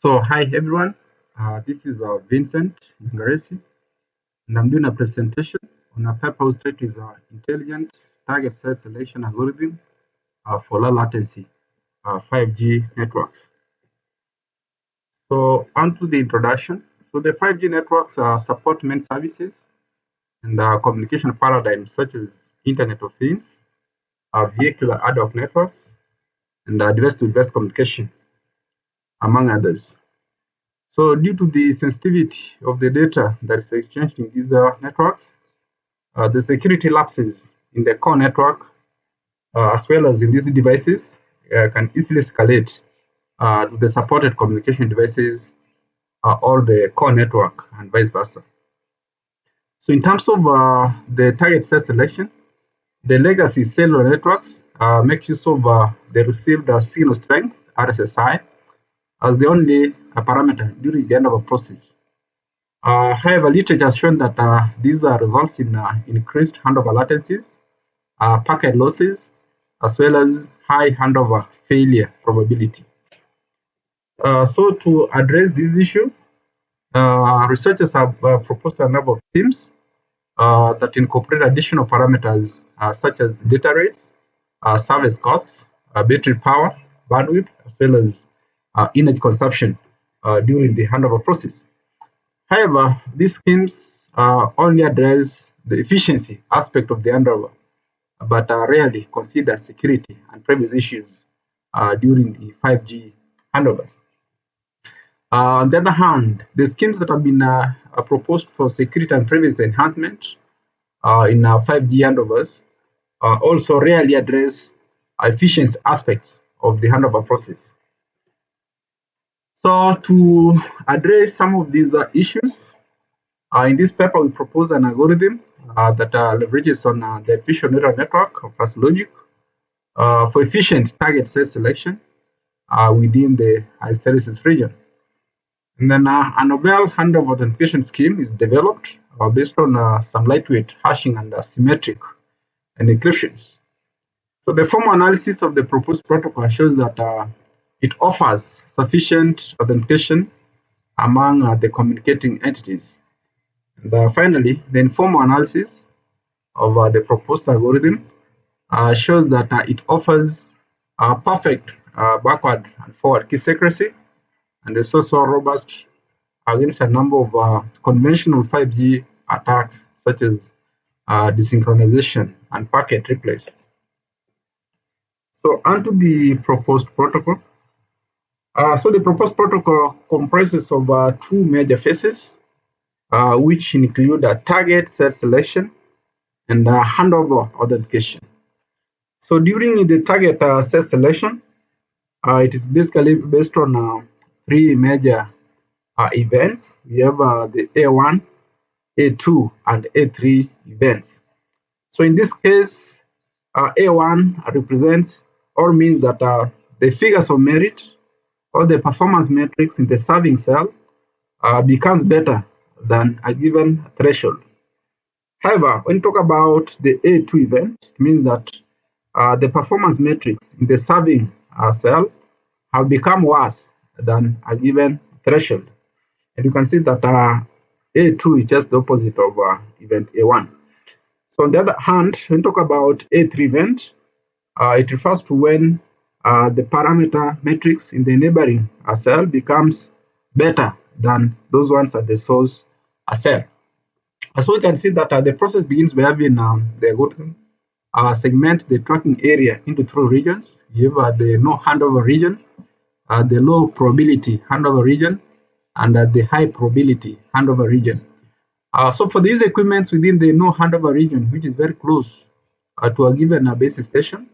So, hi everyone. This is Vincent Nyangaresi, and I'm doing a presentation on a paper whose title is Intelligent Target Size Selection Algorithm for Low Latency 5G Networks. So, on to the introduction. So, the 5G networks support many services and communication paradigms such as Internet of Things, vehicular ad hoc networks, and device-to-device communication, among others. So due to the sensitivity of the data that is exchanged in these networks, the security lapses in the core network, as well as in these devices, can easily escalate to the supported communication devices or the core network and vice versa. So in terms of the target set selection, the legacy cellular networks make use of the received signal strength, RSSI, as the only parameter during the end of a process. However, literature has shown that these results in increased handover latencies, packet losses, as well as high handover failure probability. So to address this issue, researchers have proposed a number of themes that incorporate additional parameters such as data rates, service costs, battery power, bandwidth, as well as energy consumption during the handover process. However, these schemes only address the efficiency aspect of the handover, but rarely consider security and privacy issues during the 5G handovers. On the other hand, the schemes that have been proposed for security and privacy enhancement in 5G handovers also rarely address efficiency aspects of the handover process. So to address some of these issues, in this paper, we propose an algorithm that leverages on the artificial neural network of fast logic for efficient target set selection within the hysteresis region. And then a novel handover authentication scheme is developed based on some lightweight hashing and symmetric and encryptions. So the formal analysis of the proposed protocol shows that it offers sufficient authentication among the communicating entities. And finally, the informal analysis of the proposed algorithm shows that it offers perfect backward and forward key secrecy and is also robust against a number of conventional 5G attacks such as desynchronization and packet replace. So onto the proposed protocol. So the proposed protocol comprises of two major phases, which include target set selection and handover authentication. So during the target set selection, it is basically based on three major events. We have the A1, A2, and A3 events. So in this case, A1 represents or means that the figures of merit or the performance metrics in the serving cell becomes better than a given threshold. However, when you talk about the A2 event, it means that the performance metrics in the serving cell have become worse than a given threshold. And you can see that A2 is just the opposite of event A1. So on the other hand, when you talk about A3 event, it refers to when the parameter metrics in the neighboring cell becomes better than those ones at the source cell. So we can see that the process begins by having the algorithm segment the tracking area into three regions. You have the no handover region, the low probability handover region, and the high probability handover region. So for these equipments within the no handover region, which is very close to a given base station,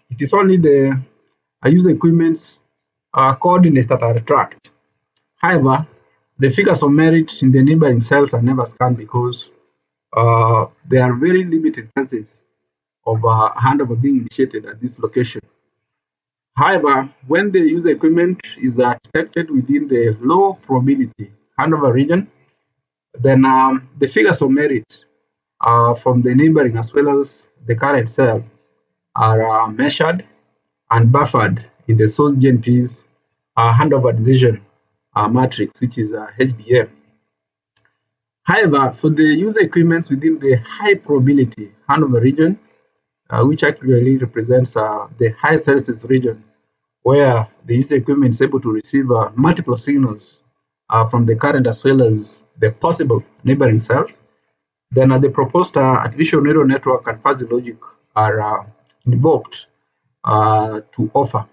it is only the user equipment's coordinates that are tracked. However, the figures of merit in the neighboring cells are never scanned because there are very limited chances of handover being initiated at this location. However, when the user equipment is detected within the low probability handover region, then the figures of merit from the neighboring as well as the current cell are measured and buffered in the source GNPs handover decision matrix, which is HDM. However, for the user equipments within the high probability handover region, which actually represents the high services region, where the user equipment is able to receive multiple signals from the current as well as the possible neighboring cells, then the proposed artificial neural network and fuzzy logic are invoked to offer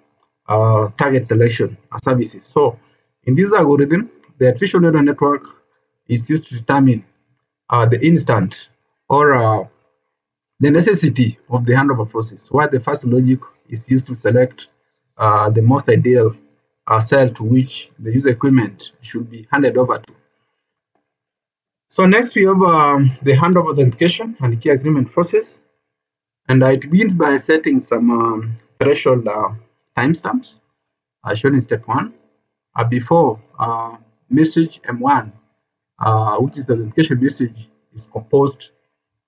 target selection services. So in this algorithm, the artificial neural network is used to determine the instant or the necessity of the handover process, while the fuzzy logic is used to select the most ideal cell to which the user equipment should be handed over to. So next we have the handover authentication and key agreement process. And it begins by setting some threshold timestamps shown in step 1 before message M1, which is the authentication message, is composed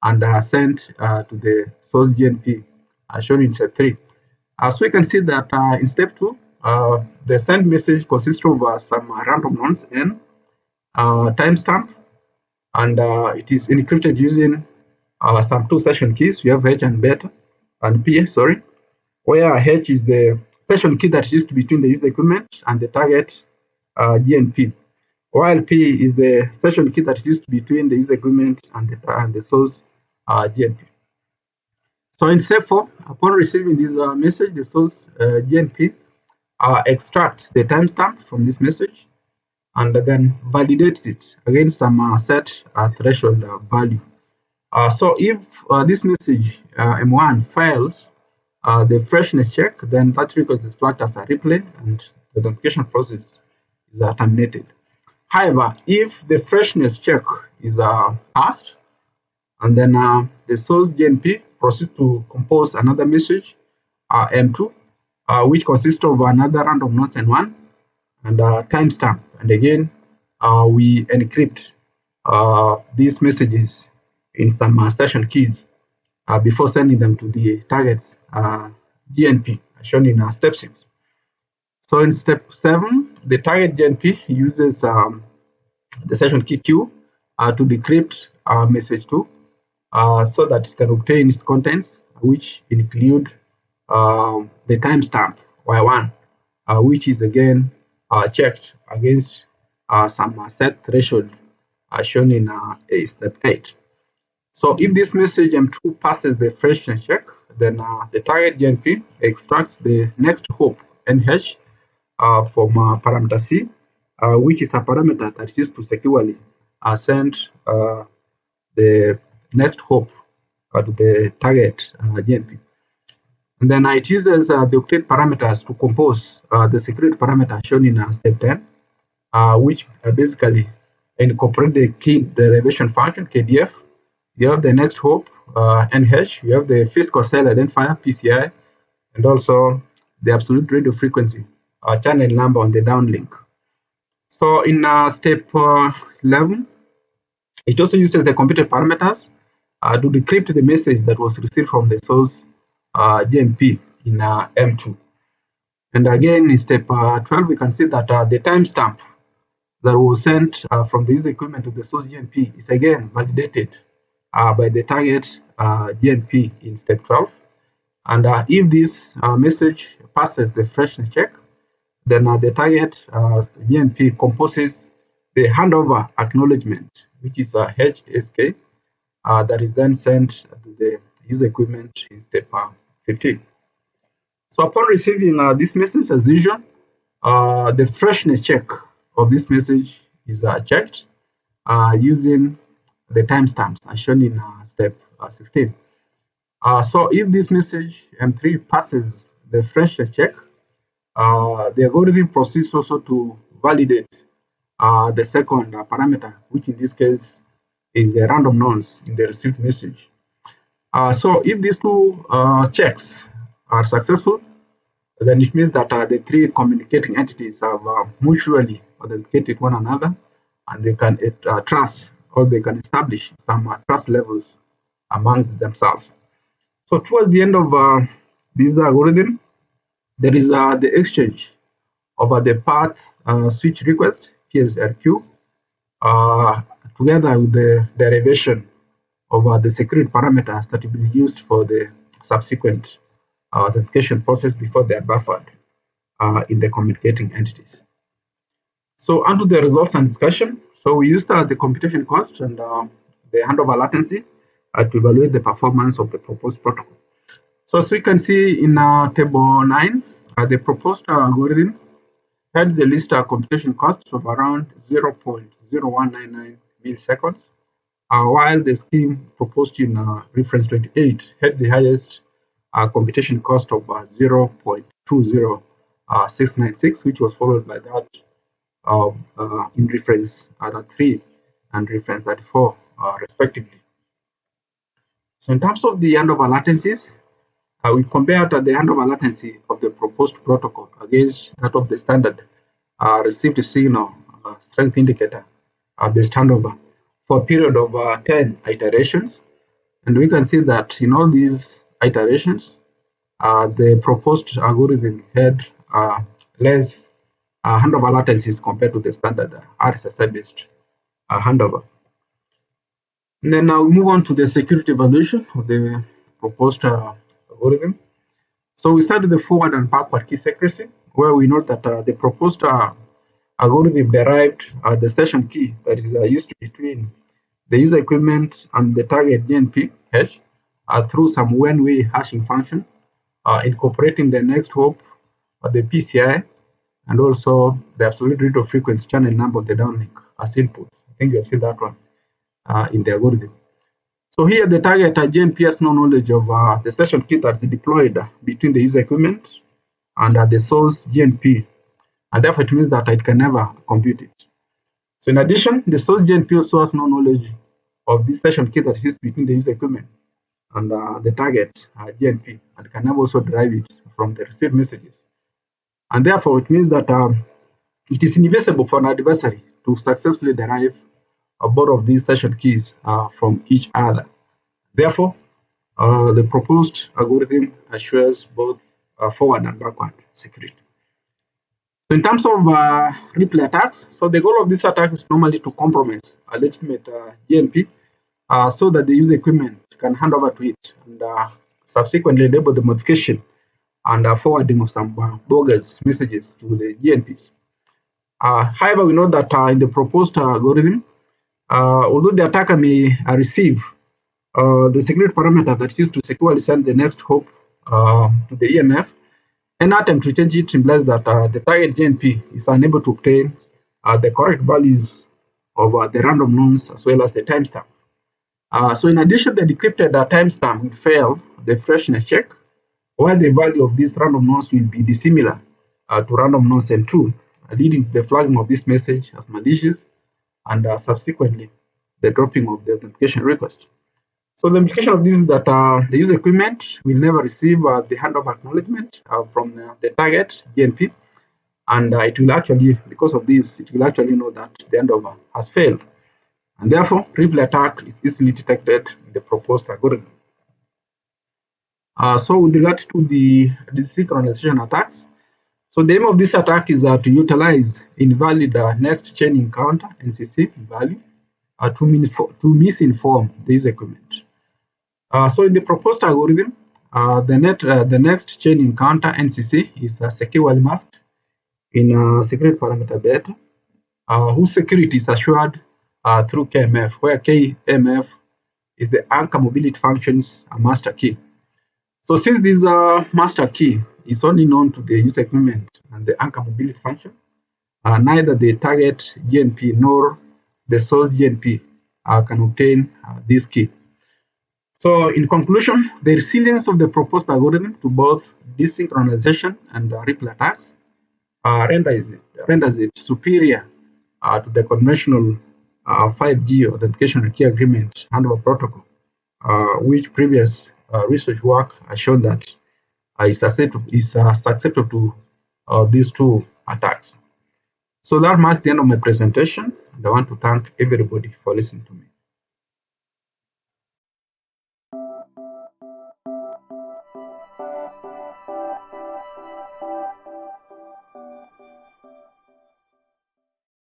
and sent to the source GNP shown in step 3. So we can see that in step 2, the send message consists of some random nonce n timestamp, and it is encrypted using some two session keys. We have H and beta and P, sorry, where H is the session key that is used between the user equipment and the target GNP, while P is the session key that is used between the user equipment and the source GNP. So in step 4, upon receiving this message, the source GNP extracts the timestamp from this message and then validates it against some set threshold value. So if this message M1 fails the freshness check, then that request is flagged as a replay and the authentication process is terminated. However, if the freshness check is passed, and then the source GNP proceeds to compose another message M2, which consists of another random nonce N1 and timestamp. And again, we encrypt these messages in some session keys before sending them to the target's GNP, shown in step 6. So in step 7, the target GNP uses the session key Q to decrypt message 2 so that it can obtain its contents, which include the timestamp Y1, which is again checked against some set threshold shown in step 8. So if this message M2 passes the freshness check, then the target GNP extracts the next hop NH from parameter C, which is a parameter that is used to securely send the next hop to the target GNP. And then it uses the octet parameters to compose the security parameter shown in step 10, which basically incorporate the key derivation function KDF. You have the next hop NH, you have the physical cell identifier PCI, and also the absolute radio frequency channel number on the downlink. So in step 11, it also uses the computed parameters to decrypt the message that was received from the source GNP in M2. And again, in step 12, we can see that the timestamp that was sent from the user equipment to the source GNP is again validated by the target GNP in step 12. And if this message passes the freshness check, then the target GNP composes the handover acknowledgement, which is a HSK, that is then sent to the user equipment in step 15. So upon receiving this message, as usual, the freshness check of this message is checked using the timestamps as shown in step 16. So if this message M3 passes the freshness check, the algorithm proceeds also to validate the second parameter, which in this case is the random nonce in the received message. So if these two checks are successful, then it means that the three communicating entities have mutually authenticated one another, and they can trust, or they can establish some trust levels among themselves. So towards the end of this algorithm, there is the exchange over the path switch request, PSRQ, together with the derivation of the security parameters that will be used for the subsequent authentication process before they are buffered in the communicating entities. So onto the results and discussion. So we used the computation cost and the handover latency to evaluate the performance of the proposed protocol. So as we can see in table 9, the proposed algorithm had the least computation costs of around 0.0199 milliseconds, while the scheme proposed in reference 28 had the highest computation cost of 0.20696, which was followed by that in reference 3 and reference 34, respectively. So in terms of the handover latencies, we compared the handover latency of the proposed protocol against that of the standard received signal strength indicator based handover for a period of 10 iterations. And we can see that in all these iterations, the proposed algorithm had less handover latencies compared to the standard RSSI-based handover. And then now we move on to the security evaluation of the proposed algorithm. So we start with the forward and backward key secrecy, where we note that the proposed algorithm derived the session key that is used between the user equipment and the target GNP hash through some one-way hashing function, incorporating the next hop, the PCI, and also the absolute radio frequency channel number of the downlink as inputs. I think you have seen that one in the algorithm. So here the target GNP has no knowledge of the session key that's deployed between the user equipment and the source GNP, and therefore it means that it can never compute it. So in addition, the source GNP also has no knowledge of this session key that is between the user equipment and the target GNP, and can never also derive it from the received messages. And therefore it means that it is invisible for an adversary to successfully derive both of these session keys from each other. Therefore, the proposed algorithm assures both forward and backward security. So in terms of replay attacks, so the goal of this attack is normally to compromise a legitimate GNP so that the user equipment can hand over to it and subsequently enable the modification and forwarding of some bogus messages to the GNPs. However, we know that in the proposed algorithm, although the attacker may receive the security parameter that's used to securely send the next hop to the EMF, an attempt to change it implies that the target GNP is unable to obtain the correct values of the random nonce as well as the timestamp. So in addition, the decrypted timestamp will fail the freshness check, while the value of this random nonce will be dissimilar to random nonce N2, leading to the flagging of this message as malicious and subsequently the dropping of the authentication request. So the implication of this is that the user equipment will never receive the handover acknowledgement from the target GNP, and it will actually, because of this, it will actually know that the handover has failed, and therefore replay attack is easily detected in the proposed algorithm. So with regard to the desynchronization attacks, so the aim of this attack is to utilize invalid next chain encounter NCC value to misinform the user equipment. So in the proposed algorithm, the next chain encounter NCC is securely masked in security parameter beta, whose security is assured through KMF, where KMF is the anchor mobility function's master key. So since this master key is only known to the user equipment and the anchor mobility function, neither the target GNP nor the source GNP can obtain this key. So in conclusion, the resilience of the proposed algorithm to both desynchronization and replay attacks renders it superior to the conventional 5G Authentication and Key Agreement handover protocol, which previous research work has shown that is susceptible to these two attacks. So that marks the end of my presentation, and I want to thank everybody for listening to me.